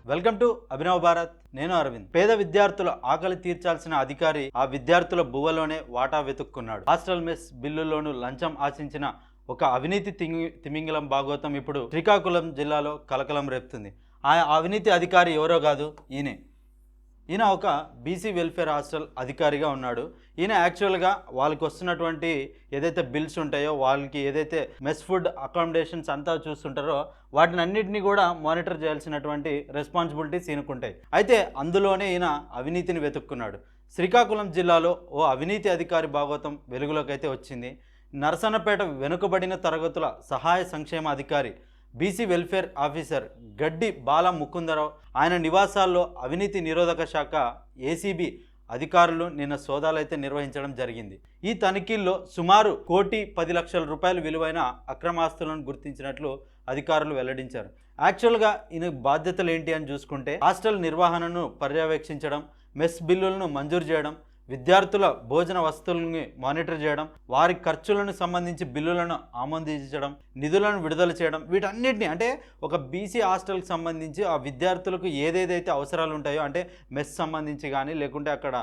Welcome to Abhinav Bharat. నేను అరవింద్. పేద విద్యార్థుల ఆకలి తీర్చాల్సిన అధికారి ఆ విద్యార్థుల బువ్వలోనే వాటా వెతుక్కున్నాడు. హాస్టల్ మెస్ బిల్లులోనూ లంచం ఆశించిన ఒక అవినీతి తిమింగలం భాగవతం ఇప్పుడు శ్రీకాకుళం జిల్లాలో కలకలం రేపుతుంది. ఆ అవినీతి అధికారి ఎవరో కాదు, ఈయన ఒక బీసీ వెల్ఫేర్ హాస్టల్ అధికారిగా ఉన్నాడు. ఈయన యాక్చువల్గా వాళ్ళకి వస్తున్నటువంటి ఏదైతే బిల్స్ ఉంటాయో, వాళ్ళకి ఏదైతే మెస్ ఫుడ్ అకామిడేషన్స్ అంతా చూస్తుంటారో వాటిని అన్నింటినీ కూడా మానిటర్ చేయాల్సినటువంటి రెస్పాన్సిబిలిటీస్ ఈయనకుంటాయి. అయితే అందులోనే ఈయన అవినీతిని వెతుక్కున్నాడు. శ్రీకాకుళం జిల్లాలో ఓ అవినీతి అధికారి భాగవతం వెలుగులోకి అయితే వచ్చింది. నరసన్నపేట వెనుకబడిన తరగతుల సహాయ సంక్షేమ అధికారి బీసీ వెల్ఫేర్ ఆఫీసర్ గడ్డి బాల ముకుందరావు ఆయన నివాసాల్లో అవినీతి నిరోధక శాఖ ఏసీబీ అధికారులు నిన్న సోదాలైతే నిర్వహించడం జరిగింది. ఈ తనిఖీల్లో సుమారు 1,10,00,000 రూపాయలు విలువైన అక్రమాస్తులను గుర్తించినట్లు అధికారులు వెల్లడించారు. యాక్చువల్గా ఈయన బాధ్యతలు ఏంటి అని చూసుకుంటే హాస్టల్ నిర్వహణను పర్యవేక్షించడం, మెస్ బిల్లులను మంజూరు చేయడం, విద్యార్థుల భోజన వస్తువులని మానిటర్ చేయడం, వారి ఖర్చులను సంబంధించి బిల్లులను ఆమోదించడం, నిధులను విడుదల చేయడం, వీటన్నిటిని అంటే ఒక బీసీ హాస్టల్కి సంబంధించి ఆ విద్యార్థులకు ఏదేదైతే అవసరాలు ఉంటాయో అంటే మెస్ సంబంధించి కానీ, లేకుంటే అక్కడ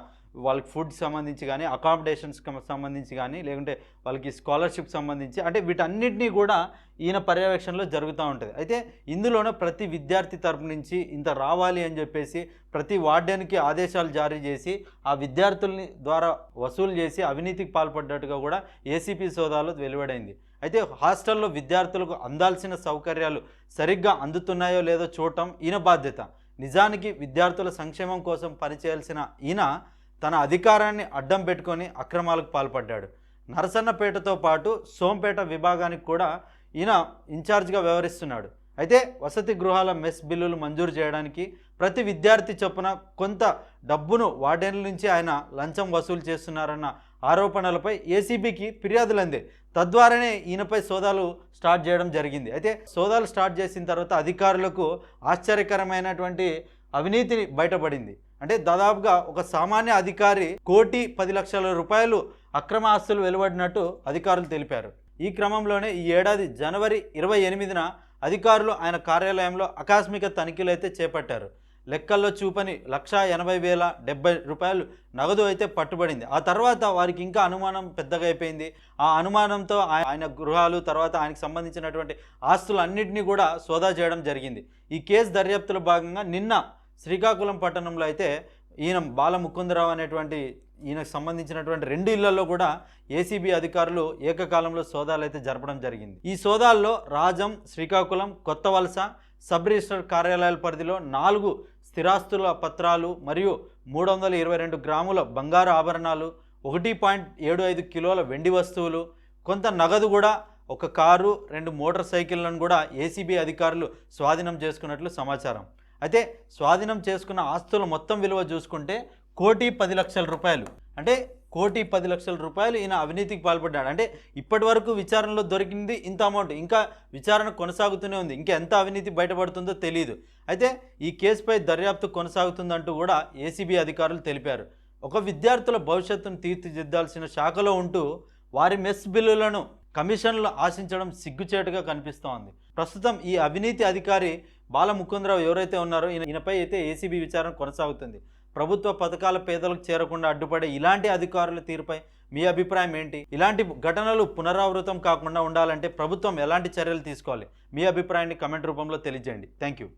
వాళ్ళకి ఫుడ్ సంబంధించి కానీ, అకామిడేషన్స్కి సంబంధించి కానీ, లేకుంటే వాళ్ళకి స్కాలర్షిప్ సంబంధించి అంటే వీటన్నిటినీ కూడా ఈయన పర్యవేక్షణలో జరుగుతూ ఉంటుంది. అయితే ఇందులోనే ప్రతి విద్యార్థి తరపు నుంచి ఇంత రావాలి అని చెప్పేసి ప్రతి వార్డెన్కి ఆదేశాలు జారీ చేసి ఆ విద్యార్థుల్ని ద్వారా వసూలు చేసి అవినీతికి పాల్పడ్డట్టుగా కూడా ఏసీపీ సోదాలో వెలువడైంది. అయితే హాస్టల్లో విద్యార్థులకు అందాల్సిన సౌకర్యాలు సరిగ్గా అందుతున్నాయో లేదో చూడటం ఈయన బాధ్యత. నిజానికి విద్యార్థుల సంక్షేమం కోసం పనిచేయాల్సిన ఈయన తన అధికారాన్ని అడ్డం పెట్టుకొని అక్రమాలకు పాల్పడ్డాడు. నరసన్నపేటతో పాటు సోంపేట విభాగానికి కూడా ఈయన ఇన్ఛార్జ్గా వ్యవహరిస్తున్నాడు. అయితే వసతి గృహాల మెస్ బిల్లులు మంజూరు చేయడానికి ప్రతి విద్యార్థి చొప్పున కొంత డబ్బును వార్డెన్ల నుంచి ఆయన లంచం వసూలు చేస్తున్నారన్న ఆరోపణలపై ఏసీబీకి ఫిర్యాదులు అందే. తద్వారానే ఈయనపై సోదాలు స్టార్ట్ చేయడం జరిగింది. అయితే సోదాలు స్టార్ట్ చేసిన తర్వాత అధికారులకు ఆశ్చర్యకరమైనటువంటి అవినీతిని బయటపడింది. అంటే దాదాపుగా ఒక సామాన్య అధికారి 1,10,00,000 రూపాయలు అక్రమ ఆస్తులు వెలువడినట్టు అధికారులు తెలిపారు. ఈ క్రమంలోనే ఈ ఏడాది జనవరి 28న అధికారులు ఆయన కార్యాలయంలో ఆకస్మిక తనిఖీలు అయితే చేపట్టారు. లెక్కల్లో చూపని 1,80,070 రూపాయలు నగదు అయితే పట్టుబడింది. ఆ తర్వాత వారికి ఇంకా అనుమానం పెద్దగా అయిపోయింది. ఆ అనుమానంతో ఆయన గృహాలు తర్వాత ఆయనకు సంబంధించినటువంటి ఆస్తులన్నింటినీ కూడా సోదా చేయడం జరిగింది. ఈ కేసు దర్యాప్తులో భాగంగా నిన్న శ్రీకాకుళం పట్టణంలో అయితే ఈయన బాల ముకుందరావు అనేటువంటి ఈయనకు సంబంధించినటువంటి 2 ఇళ్లలో కూడా ఏసీబీ అధికారులు ఏకకాలంలో సోదాలు అయితే జరపడం జరిగింది. ఈ సోదాల్లో రాజం, శ్రీకాకుళం, కొత్త వలస సబ్ రిజిస్టర్ కార్యాలయాల పరిధిలో 4 స్థిరాస్తుల పత్రాలు మరియు 322 గ్రాముల బంగారు ఆభరణాలు, 1.75 కిలోల వెండి వస్తువులు, కొంత నగదు కూడా, ఒక కారు, 2 మోటార్ సైకిళ్లను కూడా ఏసీబీ అధికారులు స్వాధీనం చేసుకున్నట్లు సమాచారం. అయితే స్వాధీనం చేసుకున్న ఆస్తుల మొత్తం విలువ చూసుకుంటే 1,10,00,000 రూపాయలు. అంటే 1,10,00,000 రూపాయలు ఈయన అవినీతికి పాల్పడ్డాడు. అంటే ఇప్పటి వరకు విచారణలో దొరికింది ఇంత అమౌంట్, ఇంకా విచారణ కొనసాగుతూనే ఉంది. ఇంకా ఎంత అవినీతి బయటపడుతుందో తెలియదు. అయితే ఈ కేసుపై దర్యాప్తు కొనసాగుతుందంటూ కూడా ఏసీబీ అధికారులు తెలిపారు. ఒక విద్యార్థుల భవిష్యత్తును తీర్చిదిద్దాల్సిన శాఖలో ఉంటూ వారి మెస్ బిల్లులను కమిషన్లు ఆశించడం సిగ్గుచేటుగా కనిపిస్తోంది. ప్రస్తుతం ఈ అవినీతి అధికారి బాల ముకుందరావు ఎవరైతే ఉన్నారో ఈయనపై అయితే ఏసీబీ విచారణ కొనసాగుతుంది. ప్రభుత్వ పథకాల పేదలకు చేరకుండా అడ్డుపడే ఇలాంటి అధికారుల తీరుపై మీ అభిప్రాయం ఏంటి? ఇలాంటి ఘటనలు పునరావృతం కాకుండా ఉండాలంటే ప్రభుత్వం ఎలాంటి చర్యలు తీసుకోవాలి? మీ అభిప్రాయాన్ని కమెంట్ రూపంలో తెలియజేయండి. Thank you.